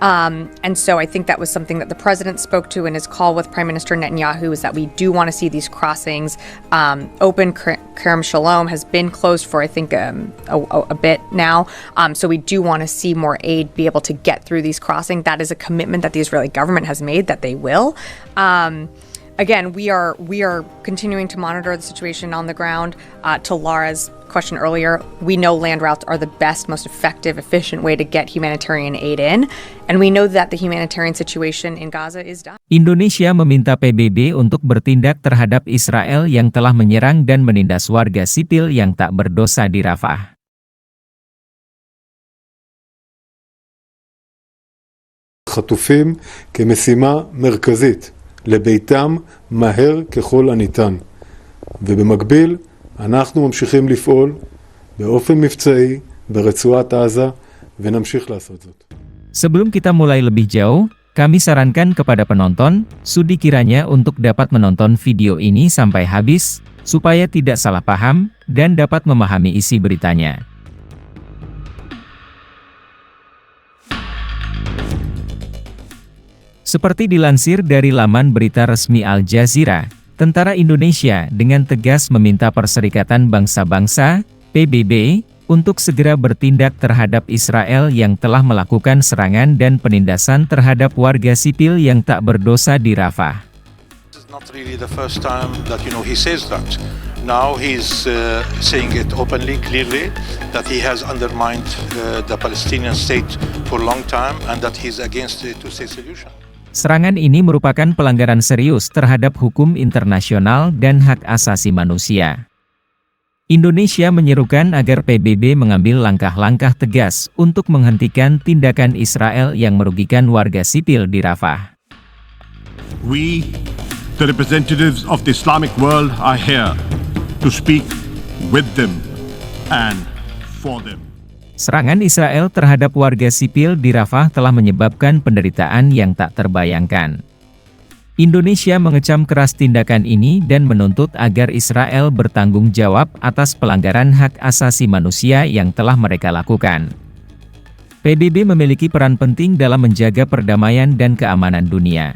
And so I think that was something that the president spoke to in his call with Prime Minister Netanyahu, is that we do want to see these crossings open. Kerem Shalom has been closed for, I think, a bit now. So we do want to see more aid be able to get through these crossings. That is a commitment that the Israeli government has made that they will. Again, we are continuing to monitor the situation on the ground. To Laura's question earlier, we know land routes are the best, most effective, efficient way to get humanitarian aid in, and we know that the humanitarian situation in Gaza is dying. Indonesia meminta PBB untuk bertindak terhadap Israel yang telah menyerang dan menindas warga sipil yang tak berdosa di Rafah. חטופים כמשימה מרכזית לביתם מהר ככל הניתן. ובמקביל אנחנו ממשיכים לפעול באופן מבצעי ברצועת עזה ונמשיך לעשות זאת. Sebelum kita mulai lebih jauh, kami sarankan kepada penonton, sudi kiranya untuk dapat menonton video ini sampai habis, supaya tidak salah paham, dan dapat memahami isi beritanya. Seperti dilansir dari laman berita resmi Al Jazeera, tentara Indonesia dengan tegas meminta Perserikatan Bangsa-Bangsa, PBB, untuk segera bertindak terhadap Israel yang telah melakukan serangan dan penindasan terhadap warga sipil yang tak berdosa di Rafah. This is not really the first time that he says that. Now he's saying it openly, clearly, that he has undermined the Palestinian state for a long time and that he's against the two-state solution. Serangan ini merupakan pelanggaran serius terhadap hukum internasional dan hak asasi manusia. Indonesia menyerukan agar PBB mengambil langkah-langkah tegas untuk menghentikan tindakan Israel yang merugikan warga sipil di Rafah. We, the representatives of the Islamic world, are here to speak with them and for them. Serangan Israel terhadap warga sipil di Rafah telah menyebabkan penderitaan yang tak terbayangkan. Indonesia mengecam keras tindakan ini dan menuntut agar Israel bertanggung jawab atas pelanggaran hak asasi manusia yang telah mereka lakukan. PBB memiliki peran penting dalam menjaga perdamaian dan keamanan dunia.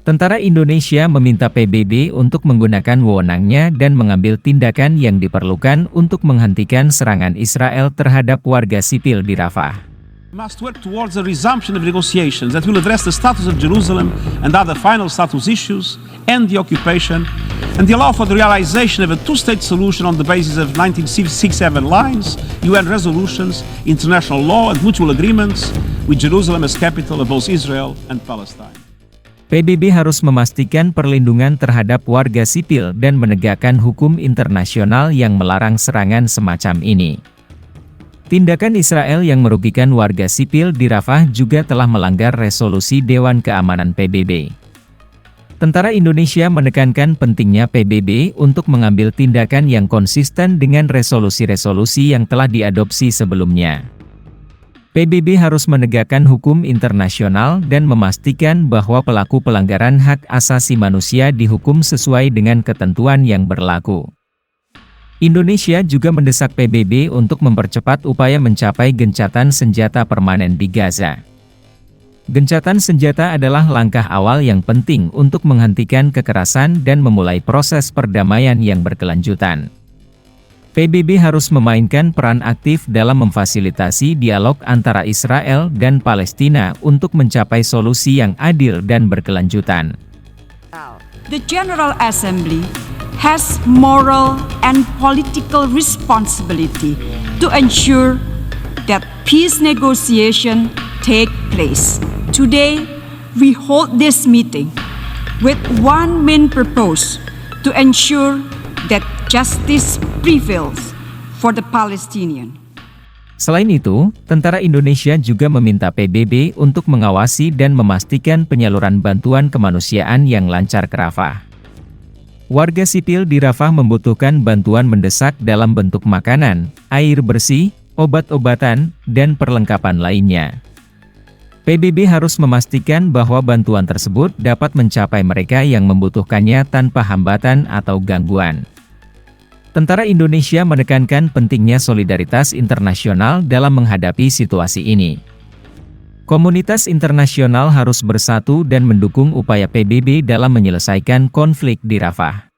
Tentara Indonesia meminta PBB untuk menggunakan wewenangnya dan mengambil tindakan yang diperlukan untuk menghentikan serangan Israel terhadap warga sipil di Rafah. We must work towards a resumption of negotiations that will address the status of Jerusalem and other final status issues, end the occupation, and allow for the realization of a two-state solution on the basis of 1967 lines, UN resolutions, international law, and mutual agreements, with Jerusalem as capital of both Israel and Palestine. PBB harus memastikan perlindungan terhadap warga sipil dan menegakkan hukum internasional yang melarang serangan semacam ini. Tindakan Israel yang merugikan warga sipil di Rafah juga telah melanggar resolusi Dewan Keamanan PBB. Tentara Indonesia menekankan pentingnya PBB untuk mengambil tindakan yang konsisten dengan resolusi-resolusi yang telah diadopsi sebelumnya. PBB harus menegakkan hukum internasional dan memastikan bahwa pelaku pelanggaran hak asasi manusia dihukum sesuai dengan ketentuan yang berlaku. Indonesia juga mendesak PBB untuk mempercepat upaya mencapai gencatan senjata permanen di Gaza. Gencatan senjata adalah langkah awal yang penting untuk menghentikan kekerasan dan memulai proses perdamaian yang berkelanjutan. PBB harus memainkan peran aktif dalam memfasilitasi dialog antara Israel dan Palestina untuk mencapai solusi yang adil dan berkelanjutan. The General Assembly has moral and political responsibility to ensure that peace negotiation take place. Today, we hold this meeting with one main purpose: to ensure that justice prevails for the Palestinian. Selain itu, tentara Indonesia juga meminta PBB untuk mengawasi dan memastikan penyaluran bantuan kemanusiaan yang lancar ke Rafah. Warga sipil di Rafah membutuhkan bantuan mendesak dalam bentuk makanan, air bersih, obat-obatan, dan perlengkapan lainnya. PBB harus memastikan bahwa bantuan tersebut dapat mencapai mereka yang membutuhkannya tanpa hambatan atau gangguan. Tentara Indonesia menekankan pentingnya solidaritas internasional dalam menghadapi situasi ini. Komunitas internasional harus bersatu dan mendukung upaya PBB dalam menyelesaikan konflik di Rafah.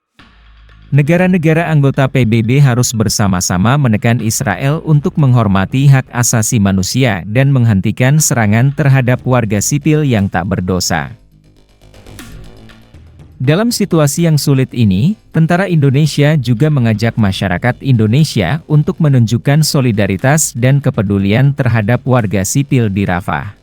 Negara-negara anggota PBB harus bersama-sama menekan Israel untuk menghormati hak asasi manusia dan menghentikan serangan terhadap warga sipil yang tak berdosa. Dalam situasi yang sulit ini, tentara Indonesia juga mengajak masyarakat Indonesia untuk menunjukkan solidaritas dan kepedulian terhadap warga sipil di Rafah.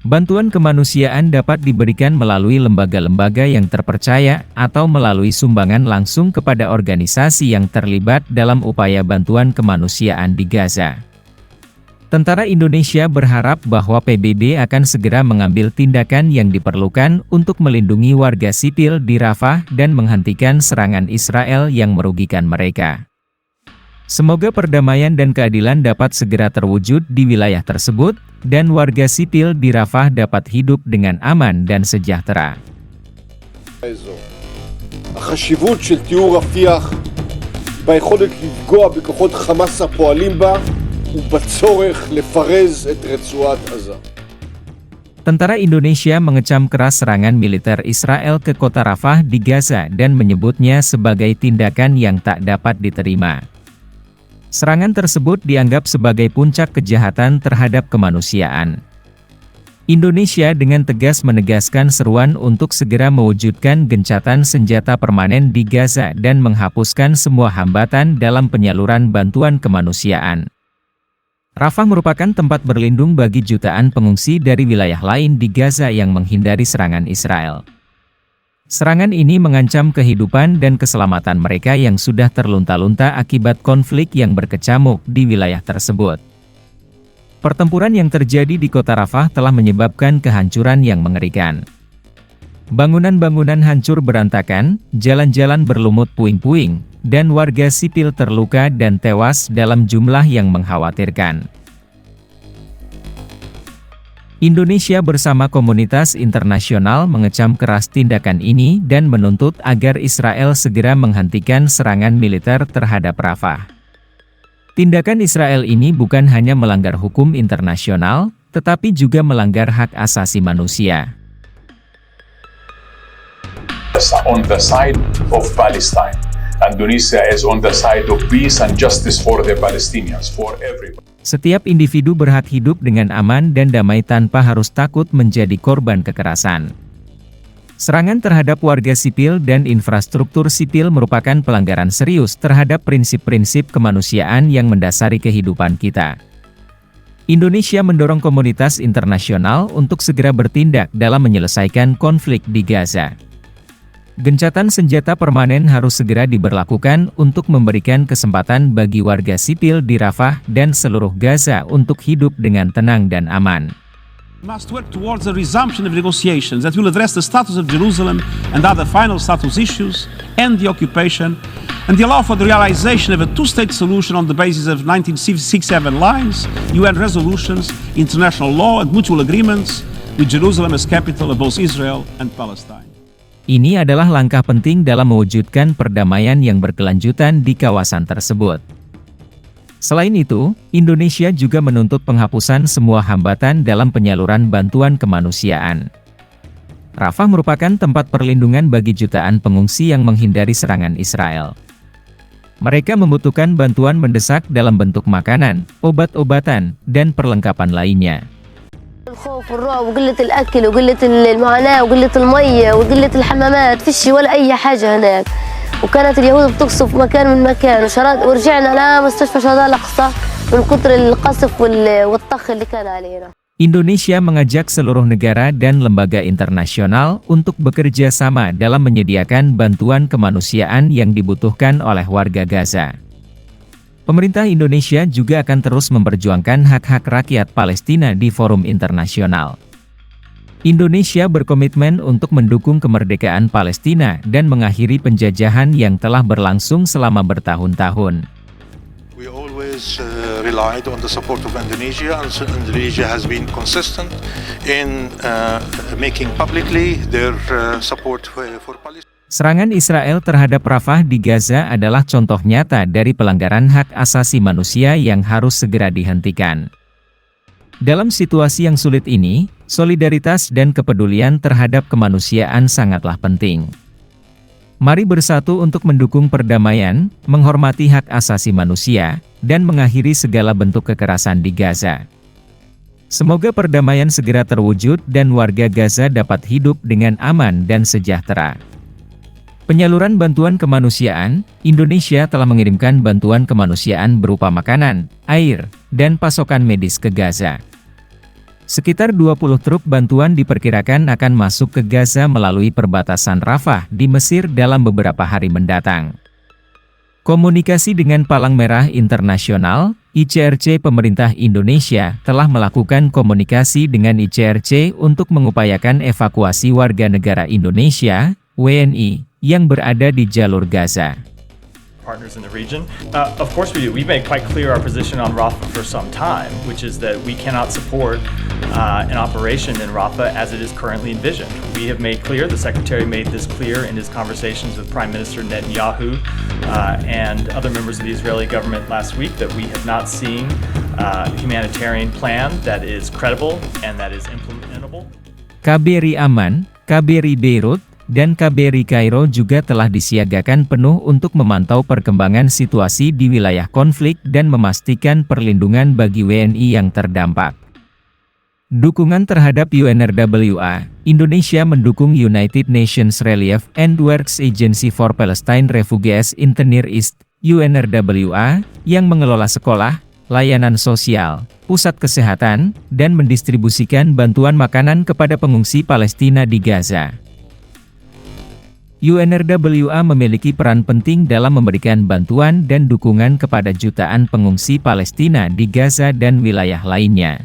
Bantuan kemanusiaan dapat diberikan melalui lembaga-lembaga yang terpercaya atau melalui sumbangan langsung kepada organisasi yang terlibat dalam upaya bantuan kemanusiaan di Gaza. Tentara Indonesia berharap bahwa PBB akan segera mengambil tindakan yang diperlukan untuk melindungi warga sipil di Rafah dan menghentikan serangan Israel yang merugikan mereka. Semoga perdamaian dan keadilan dapat segera terwujud di wilayah tersebut, dan warga sipil di Rafah dapat hidup dengan aman dan sejahtera. החשיבות של תיאור רפיח ביכולת לפגוע בכוחות חמאס הפועלים בה ובצורך לפרז את רצועת עזה. Tentara Indonesia mengecam keras serangan militer Israel ke kota Rafah di Gaza dan menyebutnya sebagai tindakan yang tak dapat diterima. Serangan tersebut dianggap sebagai puncak kejahatan terhadap kemanusiaan. Indonesia dengan tegas menegaskan seruan untuk segera mewujudkan gencatan senjata permanen di Gaza dan menghapuskan semua hambatan dalam penyaluran bantuan kemanusiaan. Rafah merupakan tempat berlindung bagi jutaan pengungsi dari wilayah lain di Gaza yang menghindari serangan Israel. Serangan ini mengancam kehidupan dan keselamatan mereka yang sudah terlunta-lunta akibat konflik yang berkecamuk di wilayah tersebut. Pertempuran yang terjadi di kota Rafah telah menyebabkan kehancuran yang mengerikan. Bangunan-bangunan hancur berantakan, jalan-jalan berlumut puing-puing, dan warga sipil terluka dan tewas dalam jumlah yang mengkhawatirkan. Indonesia bersama komunitas internasional mengecam keras tindakan ini dan menuntut agar Israel segera menghentikan serangan militer terhadap Rafah. Tindakan Israel ini bukan hanya melanggar hukum internasional, tetapi juga melanggar hak asasi manusia. On the side of Palestine, Indonesia is on the side of peace and justice for the Palestinians, for everybody. Setiap individu berhak hidup dengan aman dan damai tanpa harus takut menjadi korban kekerasan. Serangan terhadap warga sipil dan infrastruktur sipil merupakan pelanggaran serius terhadap prinsip-prinsip kemanusiaan yang mendasari kehidupan kita. Indonesia mendorong komunitas internasional untuk segera bertindak dalam menyelesaikan konflik di Gaza. Gencatan senjata permanen harus segera diberlakukan untuk memberikan kesempatan bagi warga sipil di Rafah dan seluruh Gaza untuk hidup dengan tenang dan aman. We must work towards the resumption of negotiations that will address the status of Jerusalem and other final status issues, end the occupation, and allow for the realization of a two-state solution on the basis of 1967 lines, UN resolutions, international law, and mutual agreements, with Jerusalem as capital of both Israel and Palestine. Ini adalah langkah penting dalam mewujudkan perdamaian yang berkelanjutan di kawasan tersebut. Selain itu, Indonesia juga menuntut penghapusan semua hambatan dalam penyaluran bantuan kemanusiaan. Rafah merupakan tempat perlindungan bagi jutaan pengungsi yang menghindari serangan Israel. Mereka membutuhkan bantuan mendesak dalam bentuk makanan, obat-obatan, dan perlengkapan lainnya. الخوف والرعب وقلة الأكل وقلة المعاناة وقلة المية وقلة الحمامات فيش ولا أي حاجة هناك وكانت اليهود بتقصف مكان من مكان ورجعنا لمستشفى شهداء الأقصى من كتر القصف والطخ اللي كان علينا. Indonesia mengajak seluruh negara dan lembaga internasional untuk bekerja sama dalam menyediakan bantuan kemanusiaan yang dibutuhkan oleh warga Gaza. Pemerintah Indonesia juga akan terus memperjuangkan hak-hak rakyat Palestina di forum internasional. Indonesia berkomitmen untuk mendukung kemerdekaan Palestina dan mengakhiri penjajahan yang telah berlangsung selama bertahun-tahun. We always relied on the support of Indonesia, and Indonesia has been consistent in making publicly their support for Palestine. Serangan Israel terhadap Rafah di Gaza adalah contoh nyata dari pelanggaran hak asasi manusia yang harus segera dihentikan. Dalam situasi yang sulit ini, solidaritas dan kepedulian terhadap kemanusiaan sangatlah penting. Mari bersatu untuk mendukung perdamaian, menghormati hak asasi manusia, dan mengakhiri segala bentuk kekerasan di Gaza. Semoga perdamaian segera terwujud dan warga Gaza dapat hidup dengan aman dan sejahtera. Penyaluran bantuan kemanusiaan, Indonesia telah mengirimkan bantuan kemanusiaan berupa makanan, air, dan pasokan medis ke Gaza. Sekitar 20 truk bantuan diperkirakan akan masuk ke Gaza melalui perbatasan Rafah di Mesir dalam beberapa hari mendatang. Komunikasi dengan Palang Merah Internasional, ICRC pemerintah Indonesia telah melakukan komunikasi dengan ICRC untuk mengupayakan evakuasi warga negara Indonesia, WNI, yang berada di jalur Gaza. Partners in the region. Of course we do. We've made quite clear our position on Rafah for some time, which is that we cannot support an operation in Rafah as it is currently envisioned. We have made clear, the Secretary made this clear in his conversations with Prime Minister Netanyahu and other members of the Israeli government last week, that we have not seen a humanitarian plan that is credible and that is implementable. KBRI Aman, KBRI Beirut, dan KBRI Kairo juga telah disiagakan penuh untuk memantau perkembangan situasi di wilayah konflik dan memastikan perlindungan bagi WNI yang terdampak. Dukungan terhadap UNRWA, Indonesia mendukung United Nations Relief and Works Agency for Palestine Refugees in the Near East, UNRWA, yang mengelola sekolah, layanan sosial, pusat kesehatan, dan mendistribusikan bantuan makanan kepada pengungsi Palestina di Gaza. UNRWA memiliki peran penting dalam memberikan bantuan dan dukungan kepada jutaan pengungsi Palestina di Gaza dan wilayah lainnya.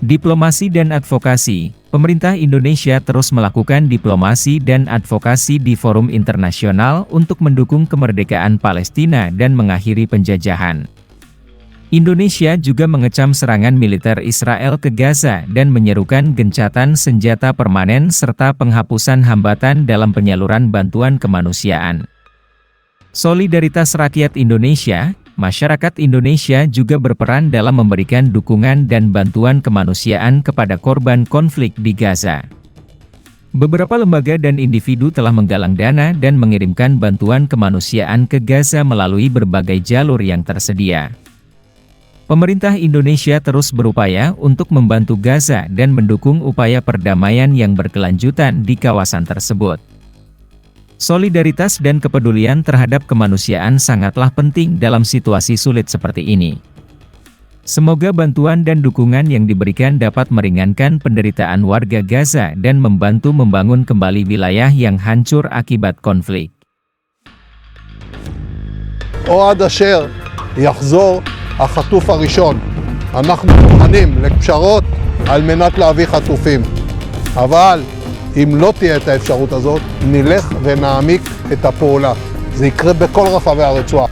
Diplomasi dan advokasi, pemerintah Indonesia terus melakukan diplomasi dan advokasi di forum internasional untuk mendukung kemerdekaan Palestina dan mengakhiri penjajahan. Indonesia juga mengecam serangan militer Israel ke Gaza dan menyerukan gencatan senjata permanen serta penghapusan hambatan dalam penyaluran bantuan kemanusiaan. Solidaritas rakyat Indonesia, masyarakat Indonesia juga berperan dalam memberikan dukungan dan bantuan kemanusiaan kepada korban konflik di Gaza. Beberapa lembaga dan individu telah menggalang dana dan mengirimkan bantuan kemanusiaan ke Gaza melalui berbagai jalur yang tersedia. Pemerintah Indonesia terus berupaya untuk membantu Gaza dan mendukung upaya perdamaian yang berkelanjutan di kawasan tersebut. Solidaritas dan kepedulian terhadap kemanusiaan sangatlah penting dalam situasi sulit seperti ini. Semoga bantuan dan dukungan yang diberikan dapat meringankan penderitaan warga Gaza dan membantu membangun kembali wilayah yang hancur akibat konflik. או עד אשר יחזור החטוף הראשון. אנחנו מוכנים לפשרות על מנת להביא חטופים. אבל אם לא תהיה את האפשרות הזאת, נלך ונעמיק את הפעולה. זה יקרה בכל רחבי הרצועה.